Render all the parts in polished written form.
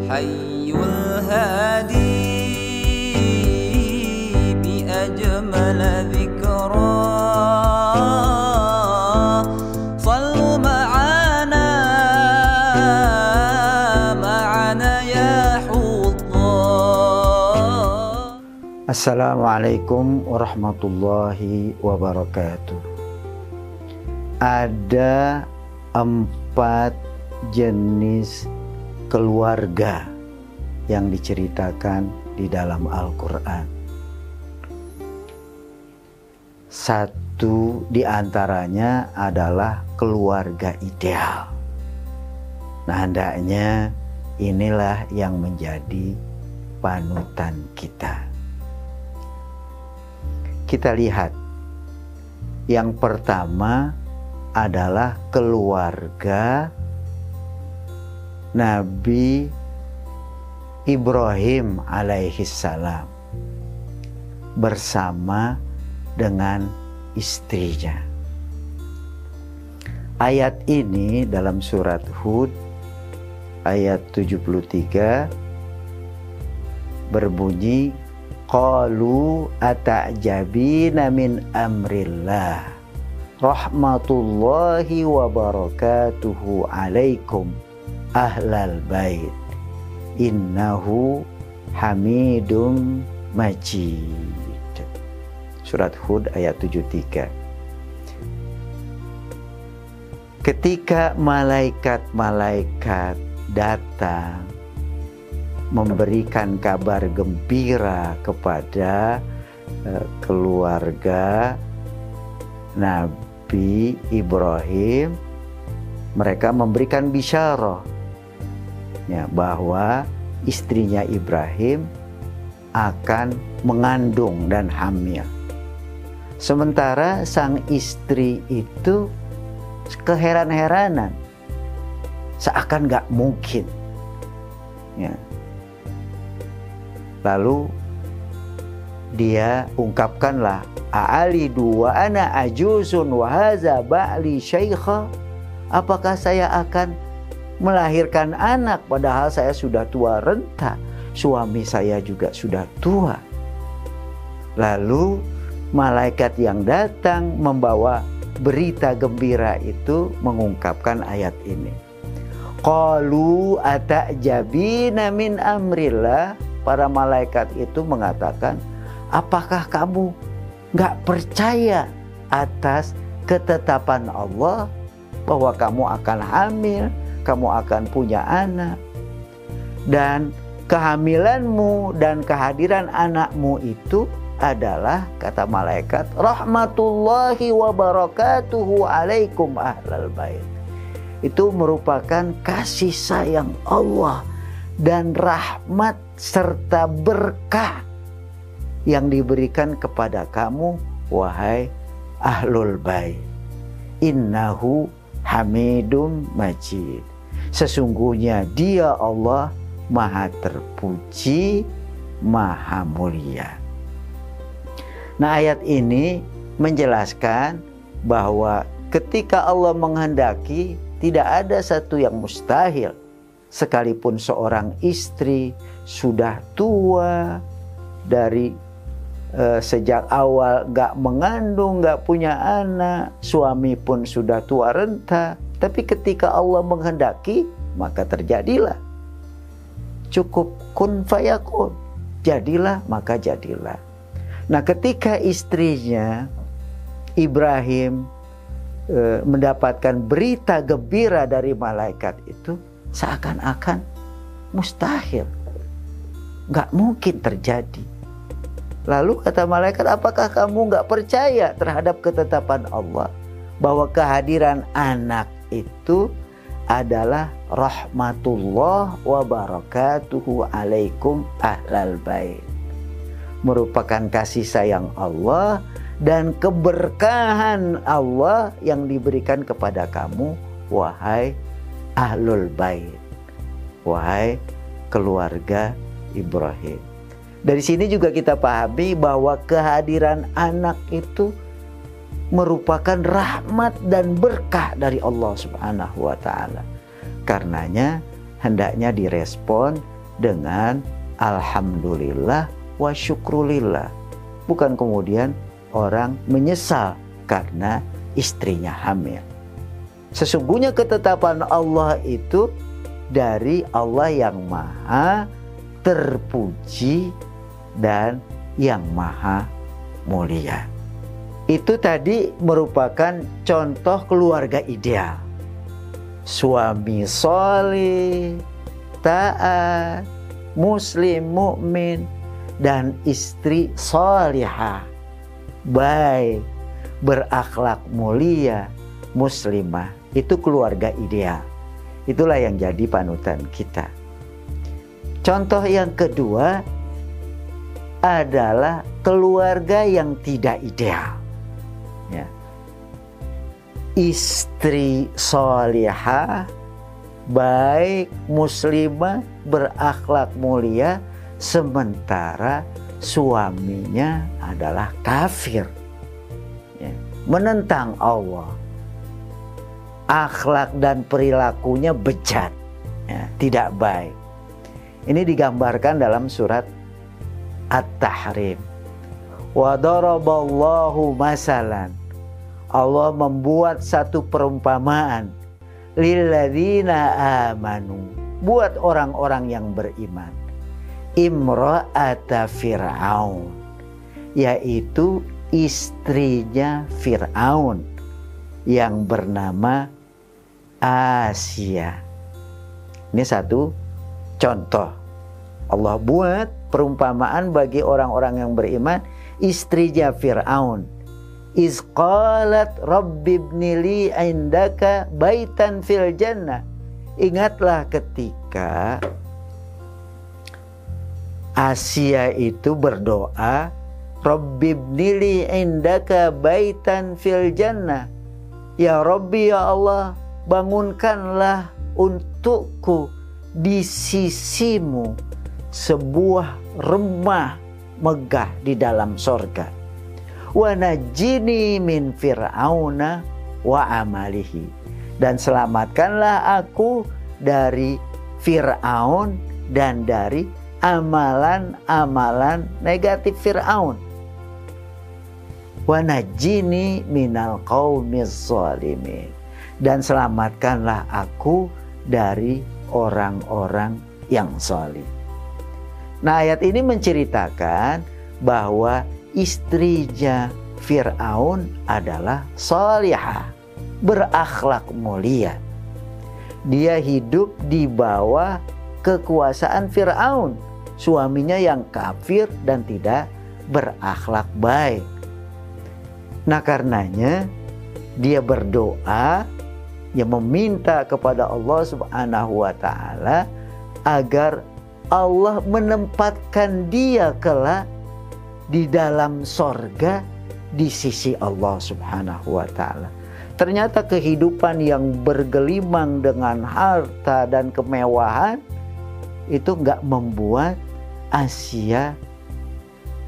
حي الهادي بأجمل ذكرى صلوا معنا يا حضار. Assalamualaikum warahmatullahi wabarakatuh. Ada 4 jenis keluarga yang diceritakan di dalam Al-Quran. Satu di antaranya adalah keluarga ideal. Nah, hendaknya inilah yang menjadi panutan kita. Kita lihat, yang pertama adalah keluarga Nabi Ibrahim alaihissalam bersama dengan istrinya. Ayat ini dalam surat Hud ayat 73 berbunyi, qalu ata'jabina min amrillah rahmatullahi wa barakatuhu alaikum ahlal bait innahu hamidum majid. Surat Hud ayat 73. Ketika malaikat-malaikat datang memberikan kabar gembira kepada keluarga Nabi Ibrahim, mereka memberikan bisyarah bahwa istrinya Ibrahim akan mengandung dan hamil. Sementara sang istri itu keheran-heranan, seakan gak mungkin. Lalu dia ungkapkanlah, a'alidu wa ana ajuzun wa haza ba'li syaikha. Apakah saya akan melahirkan anak padahal saya sudah tua renta, suami saya juga sudah tua. Lalu malaikat yang datang membawa berita gembira itu mengungkapkan ayat ini. Qalu ata'jabina min amrillah. Para malaikat itu mengatakan, apakah kamu gak percaya atas ketetapan Allah bahwa kamu akan hamil, kamu akan punya anak, dan kehamilanmu dan kehadiran anakmu itu adalah, kata malaikat, rahmatullahi wa barakatuhu alaikum ahlal bait. Itu merupakan kasih sayang Allah dan rahmat serta berkah yang diberikan kepada kamu, wahai ahlul bait. Innahu hamidum majid. Sesungguhnya dia Allah maha terpuji, maha mulia. Nah, ayat ini menjelaskan bahwa ketika Allah menghendaki, tidak ada satu yang mustahil. Sekalipun seorang istri sudah tua dari sejak awal gak mengandung, gak punya anak, suami pun sudah tua renta, tapi ketika Allah menghendaki, maka terjadilah. Cukup kun fayakun, jadilah maka jadilah. Nah, ketika istrinya Ibrahim mendapatkan berita gembira dari malaikat itu, seakan-akan mustahil, gak mungkin terjadi. Lalu kata malaikat, apakah kamu gak percaya terhadap ketetapan Allah bahwa kehadiran anak itu adalah rahmatullah wa barakatuhu alaikum ahlal bait, merupakan kasih sayang Allah dan keberkahan Allah yang diberikan kepada kamu, wahai ahlul bait, wahai keluarga Ibrahim. Dari sini juga kita pahami bahwa kehadiran anak itu merupakan rahmat dan berkah dari Allah Subhanahu wa ta'ala. Karenanya hendaknya direspon dengan alhamdulillah wa syukrulillah. Bukan kemudian orang menyesal karena istrinya hamil. Sesungguhnya ketetapan Allah itu dari Allah yang maha terpuji dan yang maha mulia. Itu tadi merupakan contoh keluarga ideal. Suami soleh, taat, muslim, mukmin, dan istri solihah, baik, berakhlak mulia, muslimah. Itu keluarga ideal. Itulah yang jadi panutan kita. Contoh yang kedua adalah keluarga yang tidak ideal. Ya. Istri solihah, baik, muslimah, berakhlak mulia, sementara suaminya adalah kafir, ya, menentang Allah, akhlak dan perilakunya bejat, ya, tidak baik. Ini digambarkan dalam surat At-Tahrim. Wa daraballahu masalan. Allah membuat satu perumpamaan lilladzina amanu, buat orang-orang yang beriman. Imra'ata Fir'aun, yaitu istrinya Fir'aun yang bernama Asia. Ini satu contoh. Allah buat perumpamaan bagi orang-orang yang beriman, istrinya Fir'aun. Iz qalat rabbi ibnili indaka baitan fil jannah. Ingatlah ketika Asia itu berdoa, rabbi ibnili indaka baitan fil jannah. Ya Rabbi, ya Allah, bangunkanlah untukku di sisimu sebuah rumah megah di dalam sorga. Wa najini min fir'auna wa amalihi, dan selamatkanlah aku dari Fir'aun dan dari amalan-amalan negatif Fir'aun. Wa najini minal qaumiz zalimin, dan selamatkanlah aku dari orang-orang yang zalim. Nah, ayat ini menceritakan bahwa istrinya Fir'aun adalah salihah, berakhlak mulia. Dia hidup di bawah kekuasaan Fir'aun, suaminya yang kafir dan tidak berakhlak baik. Nah, karenanya dia berdoa, dia meminta kepada Allah Subhanahu wa ta'ala agar Allah menempatkan dia kelak di dalam sorga di sisi Allah Subhanahu wa ta'ala. Ternyata kehidupan yang bergelimang dengan harta dan kemewahan itu enggak membuat Asia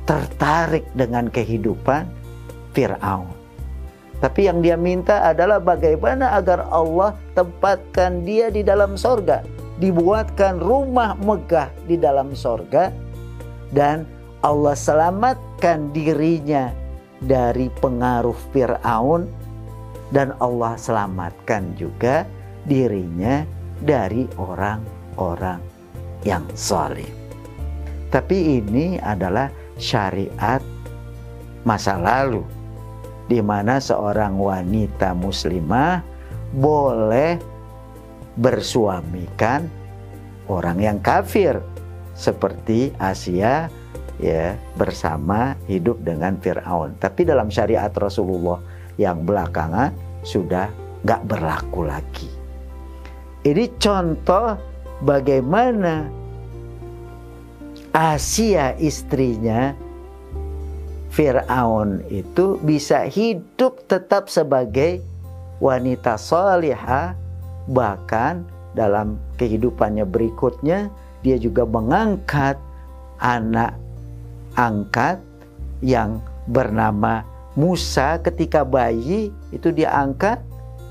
tertarik dengan kehidupan Fir'aun. Tapi yang dia minta adalah bagaimana agar Allah tempatkan dia di dalam sorga, dibuatkan rumah megah di dalam sorga, dan Allah selamatkan dirinya dari pengaruh Fir'aun, dan Allah selamatkan juga dirinya dari orang-orang yang zalim. Tapi ini adalah syariat masa lalu, di mana seorang wanita muslimah boleh bersuamikan orang yang kafir seperti Asia, ya, bersama hidup dengan Fir'aun. Tapi dalam syariat Rasulullah yang belakangan sudah nggak berlaku lagi. Ini contoh bagaimana Asia, istrinya Fir'aun, itu bisa hidup tetap sebagai wanita salihah. Bahkan dalam kehidupannya berikutnya dia juga mengangkat anak angkat yang bernama Musa. Ketika bayi itu dia angkat,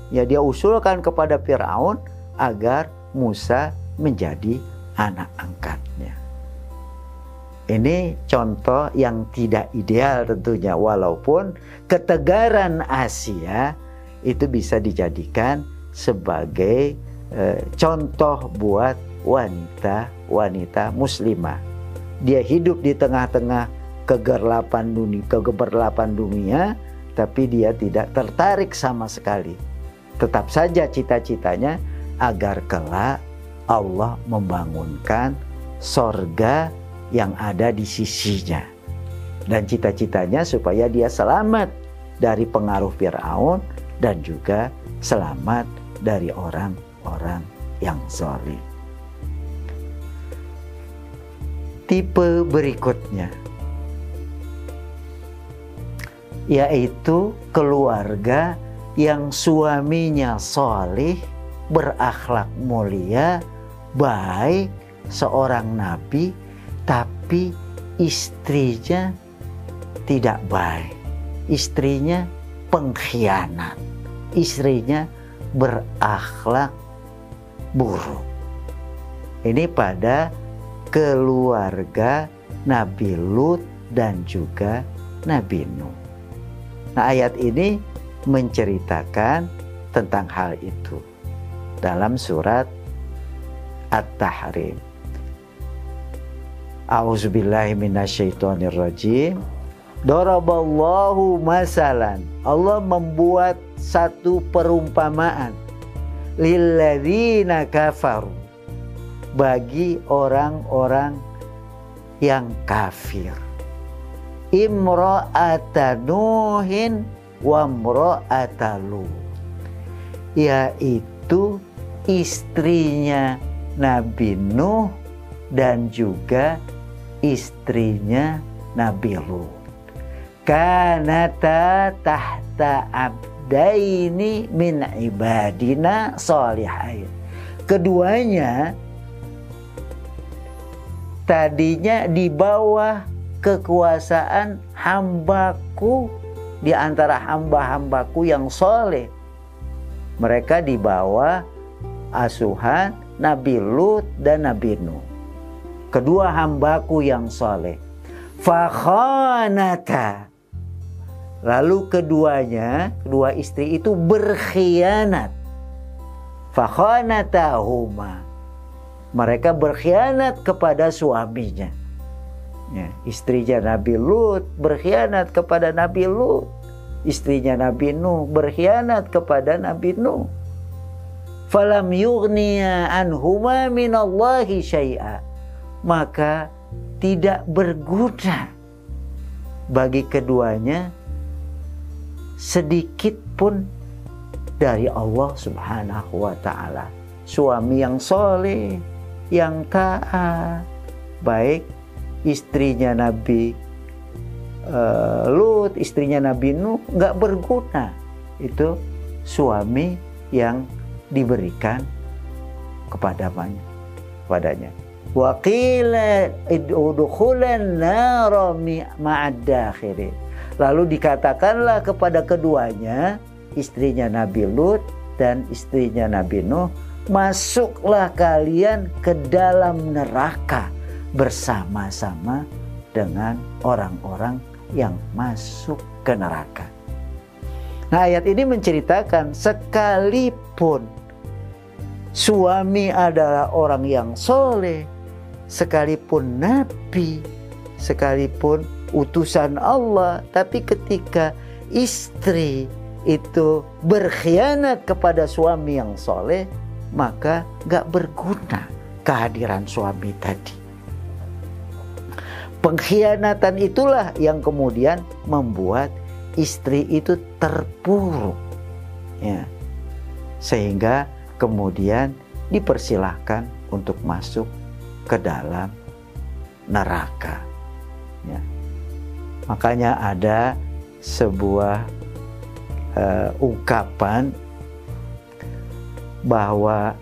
ya, dia usulkan kepada Fir'aun agar Musa menjadi anak angkatnya. Ya. Ini contoh yang tidak ideal tentunya, walaupun ketegaran Asia itu bisa dijadikan sebagai contoh buat wanita muslimah. Dia hidup di tengah-tengah kegelapan dunia, tapi dia tidak tertarik sama sekali. Tetap saja cita-citanya agar kelak Allah membangunkan sorga yang ada di sisinya. Dan cita-citanya supaya dia selamat dari pengaruh Fir'aun dan juga selamat dari orang-orang yang zalim. Tipe berikutnya yaitu keluarga yang suaminya soleh, berakhlak mulia, baik, seorang nabi, tapi istrinya tidak baik. Istrinya pengkhianat, istrinya berakhlak buruk. Ini pada keluarga Nabi Lut dan juga Nabi Nuh. Nah, ayat ini menceritakan tentang hal itu dalam surat At-Tahrim. A'udzubillahi minasyaitonirrajim. Daraballahu masalan. Allah membuat satu perumpamaan lilladzina kafaru, bagi orang-orang yang kafir. Imra'ata Nuhin wa imra'ata Lut, yaitu istrinya Nabi Nuh dan juga istrinya Nabi Lut. Kanata tahta abdaini min ibadina sholihain. Keduanya tadinya di bawah kekuasaan hambaku, di antara hamba-hambaku yang soleh. Mereka di bawah asuhan Nabi Lut dan Nabi Nuh, kedua hambaku yang soleh. Fakhanata, lalu kedua istri itu berkhianat. Fakhanatahuma, mereka berkhianat kepada suaminya. Ya, istrinya Nabi Lut berkhianat kepada Nabi Lut, istrinya Nabi Nuh berkhianat kepada Nabi Nuh. Falam yughniya anhuma minallahi syai'a, maka tidak berguna bagi keduanya sedikit pun dari Allah Subhanahu wa ta'ala. Suami yang soleh, yang taat, baik istrinya Nabi Lut, istrinya Nabi Nuh, nggak berguna. Itu suami yang diberikan kepadanya. Wa qila udkhulan nar ma'ad dakhirin. Lalu dikatakanlah kepada keduanya, istrinya Nabi Lut dan istrinya Nabi Nuh, masuklah kalian ke dalam neraka bersama-sama dengan orang-orang yang masuk ke neraka. Nah, ayat ini menceritakan sekalipun suami adalah orang yang soleh, sekalipun nabi, sekalipun utusan Allah, tapi ketika istri itu berkhianat kepada suami yang soleh, maka gak berguna kehadiran suami tadi. Pengkhianatan itulah yang kemudian membuat istri itu terpuruk, ya, sehingga kemudian dipersilahkan untuk masuk ke dalam neraka. Ya. Makanya ada sebuah ungkapan bahwa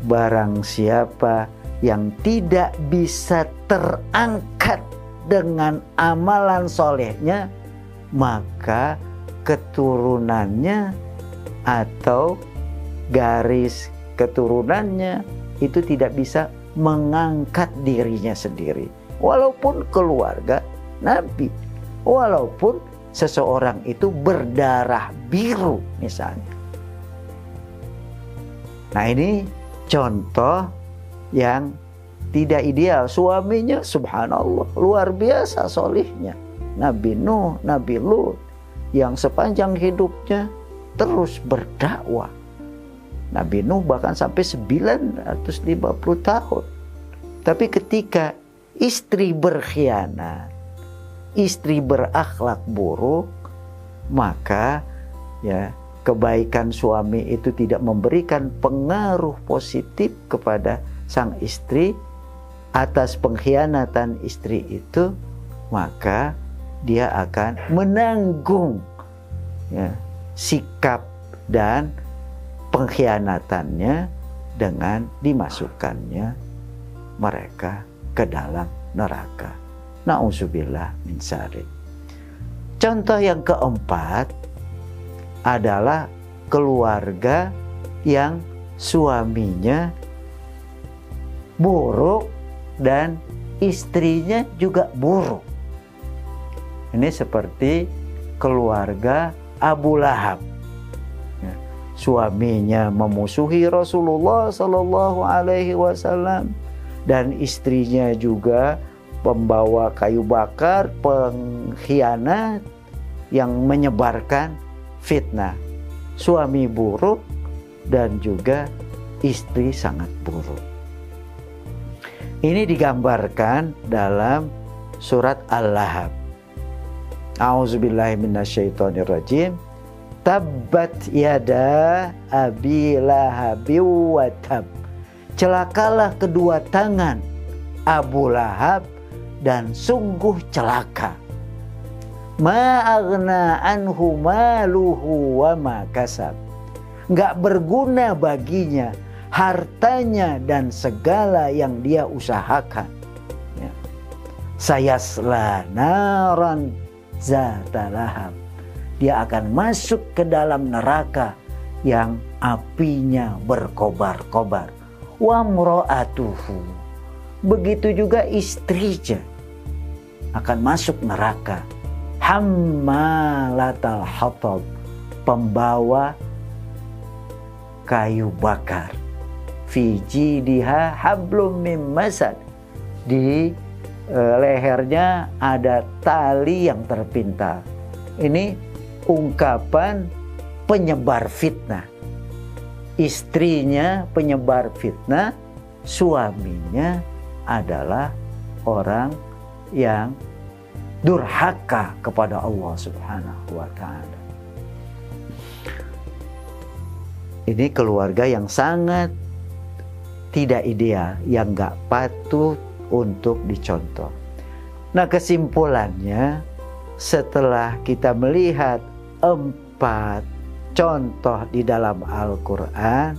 barang siapa yang tidak bisa terangkat dengan amalan solehnya, maka keturunannya atau garis keturunannya itu tidak bisa mengangkat dirinya sendiri. Walaupun keluarga Nabi, walaupun seseorang itu berdarah biru misalnya. Nah, ini contoh yang tidak ideal. Suaminya subhanallah luar biasa solihnya. Nabi Nuh, Nabi Lut yang sepanjang hidupnya terus berdakwah. Nabi Nuh bahkan sampai 950 tahun. Tapi ketika istri berkhianat, istri berakhlak buruk, maka ya kebaikan suami itu tidak memberikan pengaruh positif kepada sang istri. Atas pengkhianatan istri itu, maka dia akan menanggung ya, sikap dan pengkhianatannya dengan dimasukkannya mereka ke dalam neraka. Na'udzubillah min dzalik. Contoh yang keempat adalah keluarga yang suaminya buruk dan istrinya juga buruk. Ini seperti keluarga Abu Lahab. Ya, suaminya memusuhi Rasulullah Sallallahu Alaihi Wasallam dan istrinya juga pembawa kayu bakar, pengkhianat yang menyebarkan fitnah. Suami buruk dan juga istri sangat buruk. Ini digambarkan dalam surat Al-Lahab. A'udzubillahi minasyaitonirrajim. Tabbat yada abi lahabi wa tab. Celakalah kedua tangan Abu Lahab dan sungguh celaka. Ma aghna anhu maluhu wa ma kasab. Enggak berguna baginya hartanya dan segala yang dia usahakan. Ya. Sayasla naran zata lahab. Dia akan masuk ke dalam neraka yang apinya berkobar-kobar. Wa mra'atuhu. Begitu juga istrinya akan masuk neraka. Hammalatal hatab. Pembawa kayu bakar. Fi jidiha hablum mim masad. Di lehernya ada tali yang terpintal. Ini ungkapan penyebar fitnah. Istrinya penyebar fitnah, suaminya adalah orang yang durhaka kepada Allah Subhanahu wa ta'ala. Ini keluarga yang sangat tidak ideal, yang gak patut untuk dicontoh. Nah, kesimpulannya setelah kita melihat 4 contoh di dalam Al-Quran,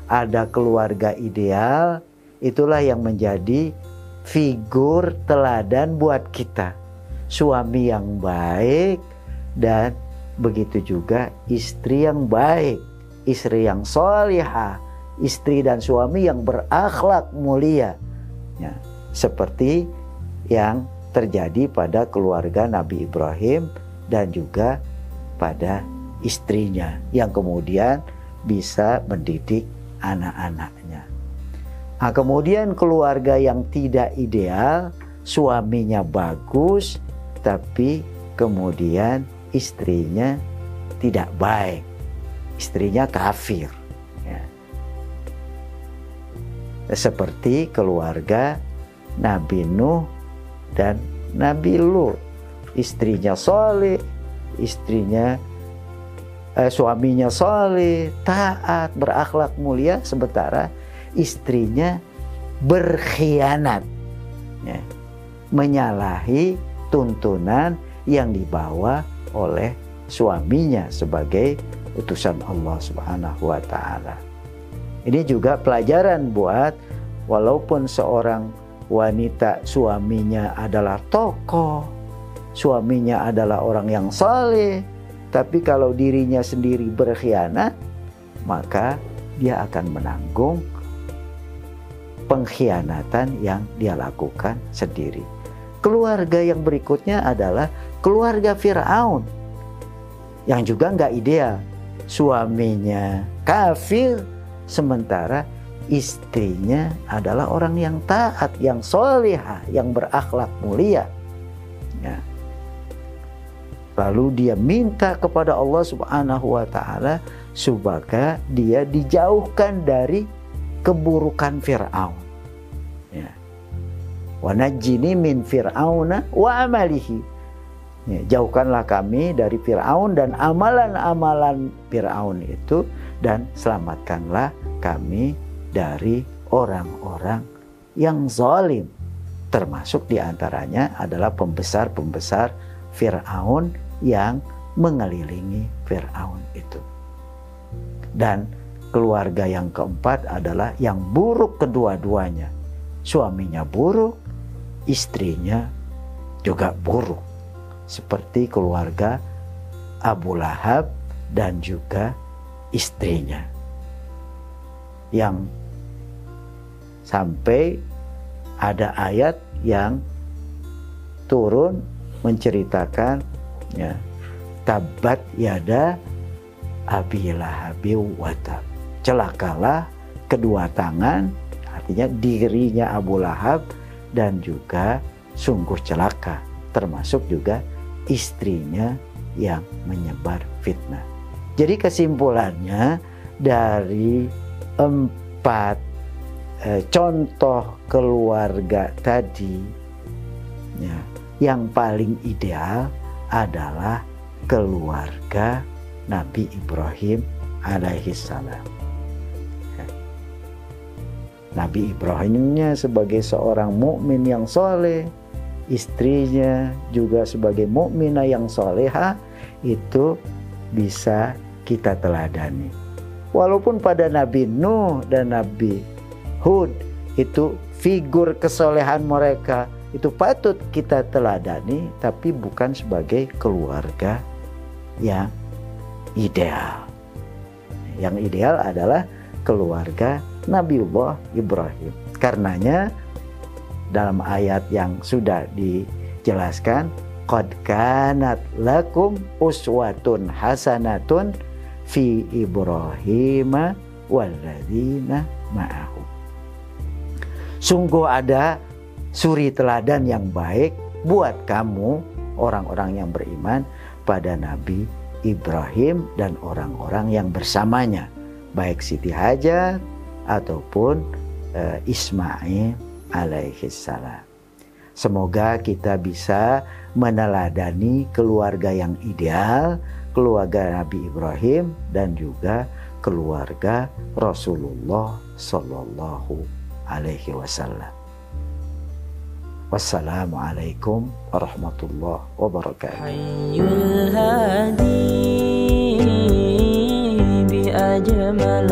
ada keluarga ideal, itulah yang menjadi figur teladan buat kita. Suami yang baik dan begitu juga istri yang baik, istri yang sholihah, istri dan suami yang berakhlak mulia, ya, seperti yang terjadi pada keluarga Nabi Ibrahim dan juga pada istrinya yang kemudian bisa mendidik anak-anaknya. Nah, kemudian keluarga yang tidak ideal, suaminya bagus tapi kemudian istrinya tidak baik, istrinya kafir. Seperti keluarga Nabi Nuh dan Nabi Lut. Istrinya soleh, suaminya soleh, taat, berakhlak mulia, sementara istrinya berkhianat, ya, menyalahi tuntunan yang dibawa oleh suaminya sebagai utusan Allah Subhanahu wa ta'ala. Ini juga pelajaran buat walaupun seorang wanita suaminya adalah tokoh, suaminya adalah orang yang saleh, tapi kalau dirinya sendiri berkhianat, maka dia akan menanggung pengkhianatan yang dia lakukan sendiri. Keluarga yang berikutnya adalah keluarga Fir'aun yang juga nggak ideal. Suaminya kafir, sementara istrinya adalah orang yang taat, yang solehah, yang berakhlak mulia. Ya. Lalu dia minta kepada Allah Subhanahu wa Ta'ala supaya dia dijauhkan dari keburukan Fir'aun. Ya. Wa najjini min Fir'auna wa amalihi. Ya, jauhkanlah kami dari Fir'aun dan amalan-amalan Fir'aun itu, dan selamatkanlah kami dari orang-orang yang zalim. Termasuk diantaranya adalah pembesar-pembesar Fir'aun yang mengelilingi Fir'aun itu. Dan keluarga yang keempat adalah yang buruk kedua-duanya. Suaminya buruk, istrinya juga buruk. Seperti keluarga Abu Lahab dan juga istrinya. Yang sampai ada ayat yang turun menceritakan, ya, tabat yada Abi Lahabi wa tab. Celakalah kedua tangan, artinya dirinya Abu Lahab, dan juga sungguh celaka, termasuk juga istrinya yang menyebar fitnah. Jadi kesimpulannya dari 4 contoh keluarga tadi, ya, yang paling ideal adalah keluarga Nabi Ibrahim alaihissalam. Nabi Ibrahimnya sebagai seorang mukmin yang soleh, istrinya juga sebagai mukminah yang soleha, itu bisa kita teladani. Walaupun pada Nabi Nuh dan Nabi Hud itu figur kesolehan mereka itu patut kita teladani, tapi bukan sebagai keluarga yang ideal. Yang ideal adalah keluarga Nabiullah Ibrahim. Karenanya dalam ayat yang sudah dijelaskan, qad kanat lakum uswatun hasanatun fi Ibrahim walladzina ma'ahu. Sungguh ada suri teladan yang baik buat kamu orang-orang yang beriman pada Nabi Ibrahim dan orang-orang yang bersamanya, baik Siti Hajar ataupun Ismail alaihissalam. Semoga kita bisa meneladani keluarga yang ideal, keluarga Nabi Ibrahim dan juga keluarga Rasulullah Sallallahu Alaihi Wasallam. Wassalamualaikum warahmatullahi wabarakatuh. Hayyul hadi bi ajmal